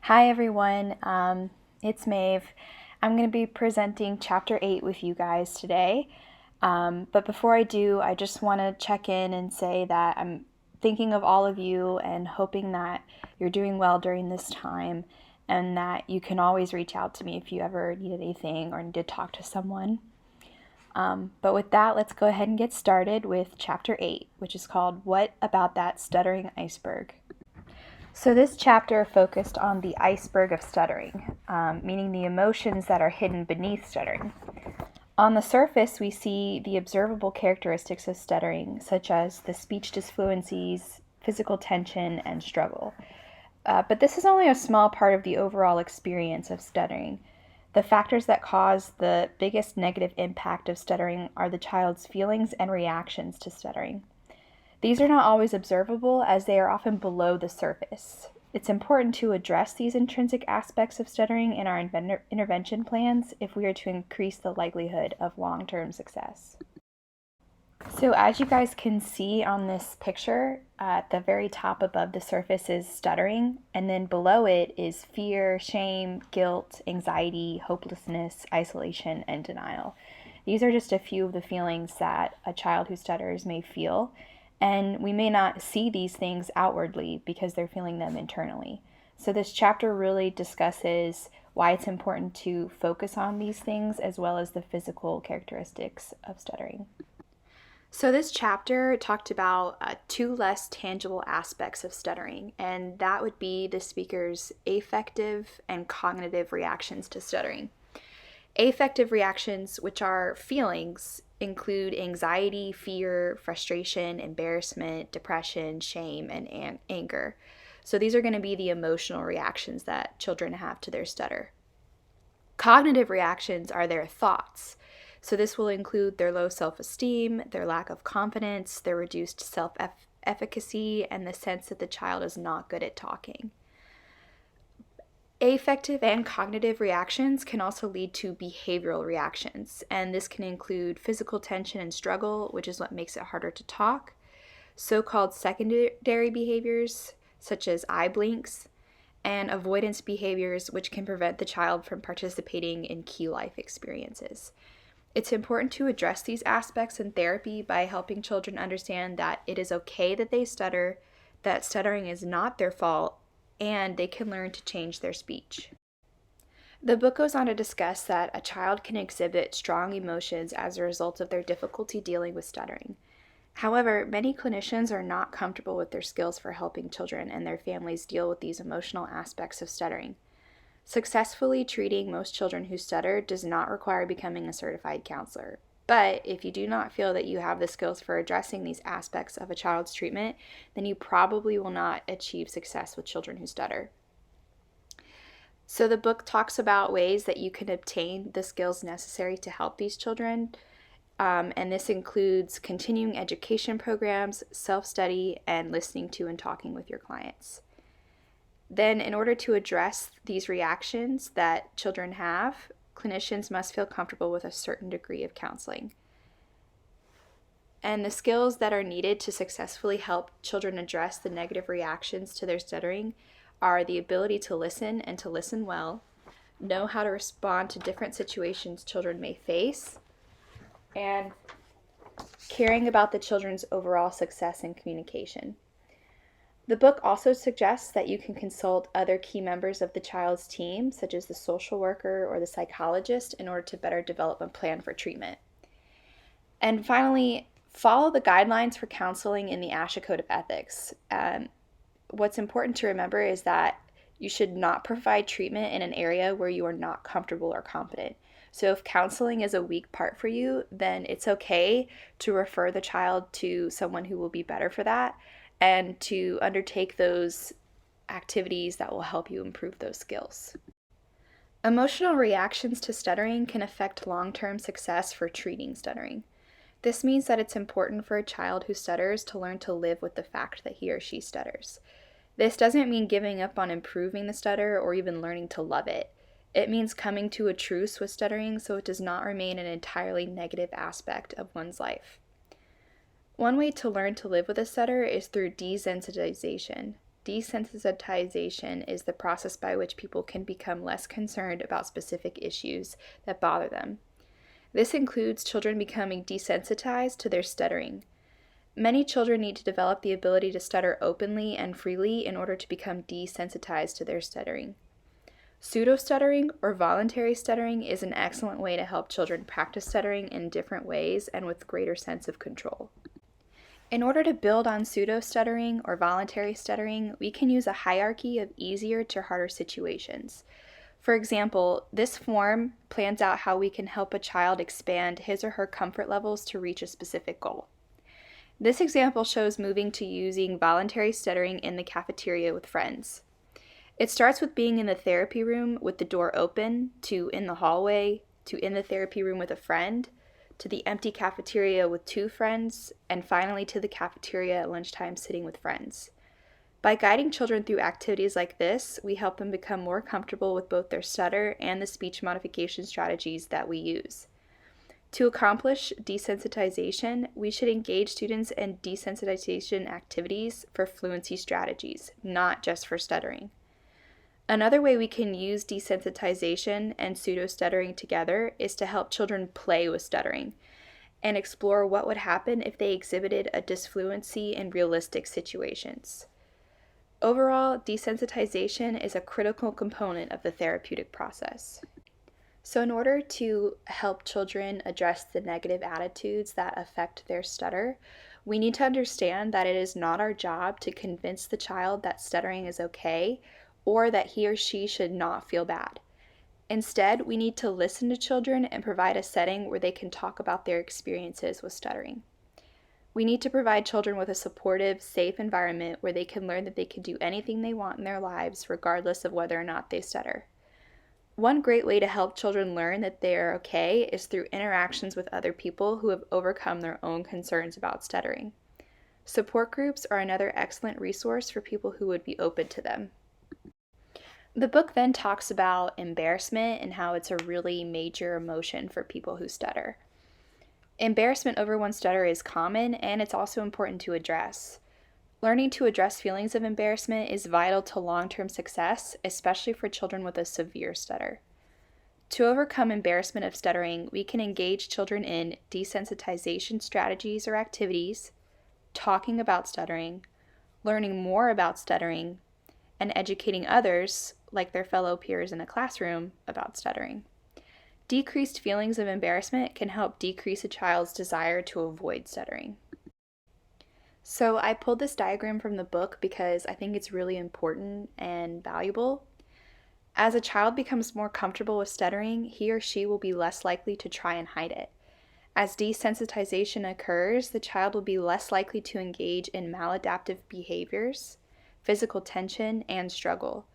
Hi everyone, it's Maeve. I'm going to be presenting Chapter 8 with you guys today. But before I do, I just want to check in and say that I'm thinking of all of you and hoping that you're doing well during this time and that you can always reach out to me if you ever need anything or need to talk to someone. But with that, let's go ahead and get started with Chapter 8, which is called What About That Stuttering Iceberg? So this chapter focused on the iceberg of stuttering, meaning the emotions that are hidden beneath stuttering. On the surface, we see the observable characteristics of stuttering, such as the speech disfluencies, physical tension, and struggle. But this is only a small part of the overall experience of stuttering. The factors that cause the biggest negative impact of stuttering are the child's feelings and reactions to stuttering. These are not always observable as they are often below the surface. It's important to address these intrinsic aspects of stuttering in our intervention plans if we are to increase the likelihood of long-term success. So as you guys can see on this picture, at the very top above the surface is stuttering, and then below it is fear, shame, guilt, anxiety, hopelessness, isolation, and denial. These are just a few of the feelings that a child who stutters may feel. And we may not see these things outwardly because they're feeling them internally. So this chapter really discusses why it's important to focus on these things as well as the physical characteristics of stuttering. So this chapter talked about two less tangible aspects of stuttering, and that would be the speaker's affective and cognitive reactions to stuttering. Affective reactions, which are feelings, include anxiety, fear, frustration, embarrassment, depression, shame, and anger. So these are going to be the emotional reactions that children have to their stutter. Cognitive reactions are their thoughts. So this will include their low self-esteem, their lack of confidence, their reduced self-efficacy, and the sense that the child is not good at talking. Affective and cognitive reactions can also lead to behavioral reactions, and this can include physical tension and struggle, which is what makes it harder to talk, so-called secondary behaviors, such as eye blinks, and avoidance behaviors, which can prevent the child from participating in key life experiences. It's important to address these aspects in therapy by helping children understand that it is okay that they stutter, that stuttering is not their fault, and they can learn to change their speech. The book goes on to discuss that a child can exhibit strong emotions as a result of their difficulty dealing with stuttering. However, many clinicians are not comfortable with their skills for helping children and their families deal with these emotional aspects of stuttering. Successfully treating most children who stutter does not require becoming a certified counselor. But if you do not feel that you have the skills for addressing these aspects of a child's treatment, then you probably will not achieve success with children who stutter. So the book talks about ways that you can obtain the skills necessary to help these children, and this includes continuing education programs, self-study, and listening to and talking with your clients. Then, in order to address these reactions that children have, clinicians must feel comfortable with a certain degree of counseling. And the skills that are needed to successfully help children address the negative reactions to their stuttering are the ability to listen and to listen well, know how to respond to different situations children may face, and caring about the children's overall success in communication. The book also suggests that you can consult other key members of the child's team, such as the social worker or the psychologist, in order to better develop a plan for treatment. And finally, follow the guidelines for counseling in the ASHA Code of Ethics. What's important to remember is that you should not provide treatment in an area where you are not comfortable or confident. So if counseling is a weak part for you, then it's okay to refer the child to someone who will be better for that, and to undertake those activities that will help you improve those skills. Emotional reactions to stuttering can affect long-term success for treating stuttering. This means that it's important for a child who stutters to learn to live with the fact that he or she stutters. This doesn't mean giving up on improving the stutter or even learning to love it. It means coming to a truce with stuttering so it does not remain an entirely negative aspect of one's life. One way to learn to live with a stutter is through desensitization. desensitization is the process by which people can become less concerned about specific issues that bother them. This includes children becoming desensitized to their stuttering. Many children need to develop the ability to stutter openly and freely in order to become desensitized to their stuttering. Pseudo-stuttering or voluntary stuttering is an excellent way to help children practice stuttering in different ways and with greater sense of control. In order to build on pseudo-stuttering or voluntary stuttering, we can use a hierarchy of easier to harder situations. For example, this form plans out how we can help a child expand his or her comfort levels to reach a specific goal. This example shows moving to using voluntary stuttering in the cafeteria with friends. It starts with being in the therapy room with the door open, to in the hallway, to in the therapy room with a friend, to the empty cafeteria with 2 friends, and finally to the cafeteria at lunchtime sitting with friends. By guiding children through activities like this, we help them become more comfortable with both their stutter and the speech modification strategies that we use. To accomplish desensitization, we should engage students in desensitization activities for fluency strategies, not just for stuttering. Another way we can use desensitization and pseudo-stuttering together is to help children play with stuttering and explore what would happen if they exhibited a disfluency in realistic situations. Overall, desensitization is a critical component of the therapeutic process. So in order to help children address the negative attitudes that affect their stutter, we need to understand that it is not our job to convince the child that stuttering is okay or that he or she should not feel bad. Instead, we need to listen to children and provide a setting where they can talk about their experiences with stuttering. We need to provide children with a supportive, safe environment where they can learn that they can do anything they want in their lives, regardless of whether or not they stutter. One great way to help children learn that they are okay is through interactions with other people who have overcome their own concerns about stuttering. Support groups are another excellent resource for people who would be open to them. The book then talks about embarrassment and how it's a really major emotion for people who stutter. Embarrassment over one's stutter is common, and it's also important to address. Learning to address feelings of embarrassment is vital to long-term success, especially for children with a severe stutter. To overcome embarrassment of stuttering, we can engage children in desensitization strategies or activities, talking about stuttering, learning more about stuttering, and educating others, like their fellow peers in a classroom, about stuttering. Decreased feelings of embarrassment can help decrease a child's desire to avoid stuttering. So I pulled this diagram from the book because I think it's really important and valuable. As a child becomes more comfortable with stuttering, he or she will be less likely to try and hide it. As desensitization occurs, the child will be less likely to engage in maladaptive behaviors, physical tension, and struggle.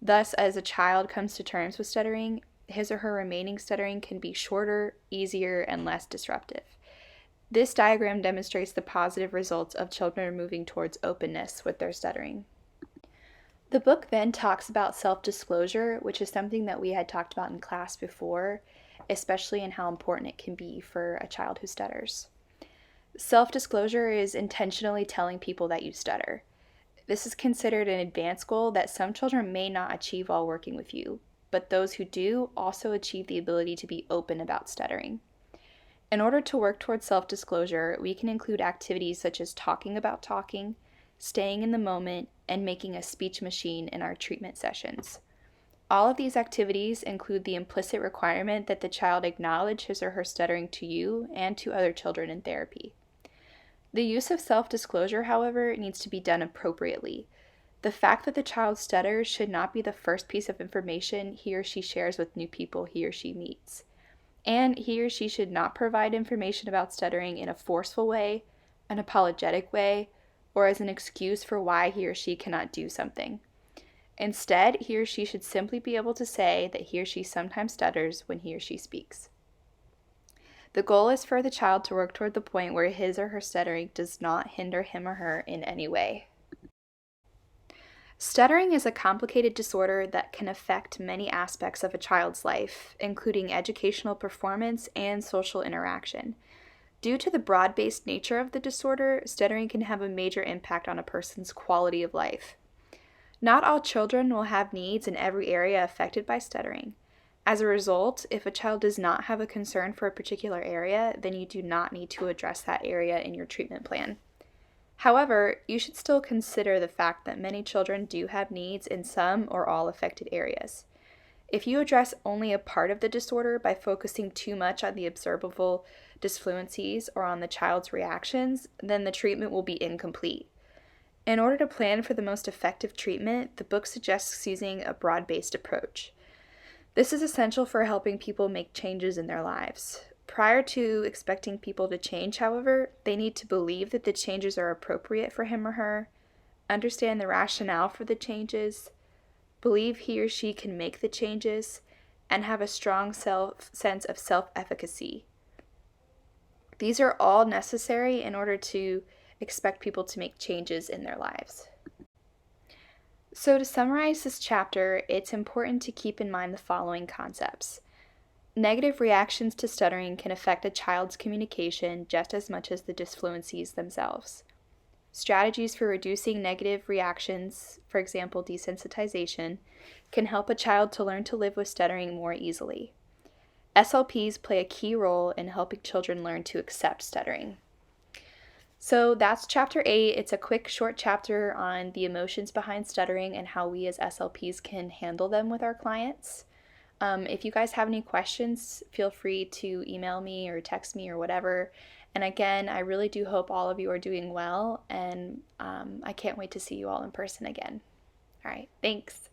Thus, as a child comes to terms with stuttering, his or her remaining stuttering can be shorter, easier, and less disruptive. This diagram demonstrates the positive results of children moving towards openness with their stuttering. The book then talks about self-disclosure, which is something that we had talked about in class before, especially in how important it can be for a child who stutters. Self-disclosure is intentionally telling people that you stutter. This is considered an advanced goal that some children may not achieve while working with you, but those who do also achieve the ability to be open about stuttering. In order to work towards self-disclosure, we can include activities such as talking about talking, staying in the moment, and making a speech machine in our treatment sessions. All of these activities include the implicit requirement that the child acknowledge his or her stuttering to you and to other children in therapy. The use of self-disclosure, however, needs to be done appropriately. The fact that the child stutters should not be the first piece of information he or she shares with new people he or she meets. And he or she should not provide information about stuttering in a forceful way, an apologetic way, or as an excuse for why he or she cannot do something. Instead, he or she should simply be able to say that he or she sometimes stutters when he or she speaks. The goal is for the child to work toward the point where his or her stuttering does not hinder him or her in any way. Stuttering is a complicated disorder that can affect many aspects of a child's life, including educational performance and social interaction. Due to the broad-based nature of the disorder, stuttering can have a major impact on a person's quality of life. Not all children will have needs in every area affected by stuttering. As a result, if a child does not have a concern for a particular area, then you do not need to address that area in your treatment plan. However, you should still consider the fact that many children do have needs in some or all affected areas. If you address only a part of the disorder by focusing too much on the observable disfluencies or on the child's reactions, then the treatment will be incomplete. In order to plan for the most effective treatment, the book suggests using a broad-based approach. This is essential for helping people make changes in their lives. Prior to expecting people to change, however, they need to believe that the changes are appropriate for him or her, understand the rationale for the changes, believe he or she can make the changes, and have a strong sense of self-efficacy. These are all necessary in order to expect people to make changes in their lives. So to summarize this chapter, it's important to keep in mind the following concepts. Negative reactions to stuttering can affect a child's communication just as much as the disfluencies themselves. Strategies for reducing negative reactions, for example, desensitization, can help a child to learn to live with stuttering more easily. SLPs play a key role in helping children learn to accept stuttering. So that's chapter 8. It's a quick, short chapter on the emotions behind stuttering and how we as SLPs can handle them with our clients. If you guys have any questions, feel free to email me or text me or whatever. And again, I really do hope all of you are doing well, and I can't wait to see you all in person again. All right, thanks.